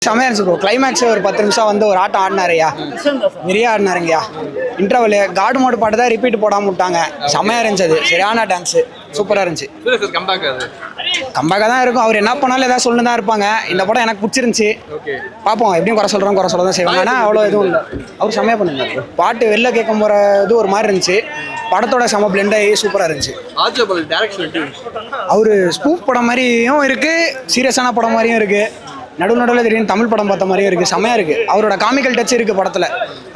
செமையா இருந்துச்சு bro. Climax ஒரு 10 நிமிஷம் வந்து ஒரு ஆட்டம் ஆடினாருயா, நிறைய ஆடினாருங்கய்யா. இன்டர்வல் காடு மோடு பாட்டு தான் ரிப்பீட் போடாம விட்டாங்க. செமையா இருந்துச்சு, அது சரியான டான்ஸ், சூப்பரா இருந்துச்சு. கம்பேக்காக தான் இருக்கும். அவர் என்ன பண்ணாலும் ஏதாவது சொல்லு தான் இருப்பாங்க. இந்த படம் எனக்கு பிடிச்சிருந்துச்சு. பார்ப்போம், எப்படியும் குறை சொல்ல தான் செய்வாங்க. ஆனால் அவ்வளோ எதுவும் இல்லை, அவர் செமையா பண்ணிருந்தாரு. பாட்டு வெளில கேட்க போகிற இது ஒரு மாதிரி இருந்துச்சு. படத்தோட செம பிளெண்ட் ஆகி சூப்பராக இருந்துச்சு. அவர் ஸ்பூப் படம் மாதிரியும் இருக்கு, சீரியஸான படம் மாதிரியும் இருக்கு, நடுவில் திடீர்னு தமிழ் படம் பார்த்த மாதிரியும் இருக்குது. செம்மையாக இருக்குது. அவரோட காமிக்கல் டச் இருக்குது படத்தில்.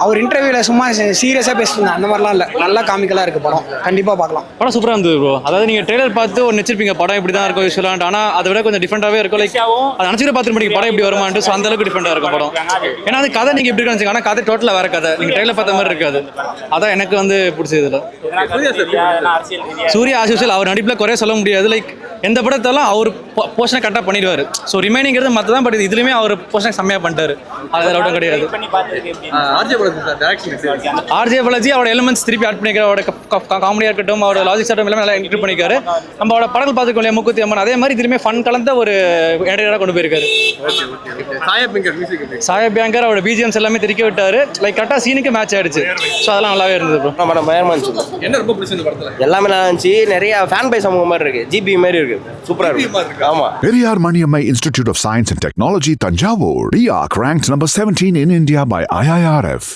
அவர் இன்டர்வியூவில் சும்மா சீரியஸாக பேசிட்டு அந்த மாதிரிலாம் இல்லை, நல்லா காமிக்கலாக இருக்குது படம். கண்டிப்பாக பார்க்கலாம். படம் சூப்பராக இருந்தது ப்ரோ. அதாவது நீங்கள் ட்ரெய்லர் பார்த்து ஒரு நினச்சிருப்பீங்க படம் இப்படி தான் இருக்கும் யூஸ்வலாக. ஆனால் அதை விட கொஞ்சம் டிஃப்ரெண்ட்டாகவே இருக்கும். லைக் அதை நினச்சிட்டு பார்த்துட்டு படம் இப்படி வருமானு. ஸோ அந்தளவுக்கு டிஃப்ரெண்ட்டாக இருக்கும் படம். ஏன்னா அது கதை நீங்கள் எப்படி நினச்சிங்க, ஆனால் கதை டோட்டலாக வேறு கதை. நீங்கள் ட்ரெய்லர் பார்த்த மாதிரி இருக்காது. அதான் எனக்கு வந்து பிடிச்சது. சூர்யா ஆஸ் அவர் நடிப்பில் குறைய சொல்ல முடியாது. லைக் எந்த படத்தாலும் அவர் போர்ஷனை கரெக்டாக பண்ணிடுவார். ஸோ ரிமைனிங்கிறது மற்ற தான், பட் இதுலையுமே அவர் போர்ஷன் செம்மையாக பண்ணிட்டாரு. அது டவுட்டும் கிடையாது. ஆர்ஜே பாலாஜி அவரோட எலிமெண்ட்ஸ் திருப்பி ஆட் பண்ணிக்கிறார். அவரோட காமெடியாக இருக்கட்டும், அவரோட லாஜிக்ஸ் ஆகட்டும், எல்லாமே நல்லா இன்க்ளூட் பண்ணிக்காரு. நம்ம அவரோட படங்கள் பார்த்துக்கோ இல்லையா, மூக்குத்தி அம்மன், அதே மாதிரி இதுலையுமே ஃபன் கலந்த ஒரு என்டர்டைனராக கொண்டு போயிருக்காரு. சாயப் பியங்கர் அவரோட பிஜிஎம்ஸ் எல்லாமே திரிக்க விட்டாரு. லைக் கரெக்டாக சீனுக்கு மேட்ச் ஆயிடுச்சு. ஸோ அதெல்லாம் நல்லாவே இருந்தது ப்ரோ. என்ன ரொம்ப பிடிச்சிருந்த படத்துல? எல்லாமே நல்லா இருந்துச்சு. நிறைய ஃபேன் பை சமூகம் மாதிரி இருக்கு, ஜிபி மாதிரி இருக்கு, சூப்பரா இருக்கு. ஆமா. Periyar Maniammai Institute of Science and Technology, Tanjavur. RIAC ranked number 17 in India by IIRF.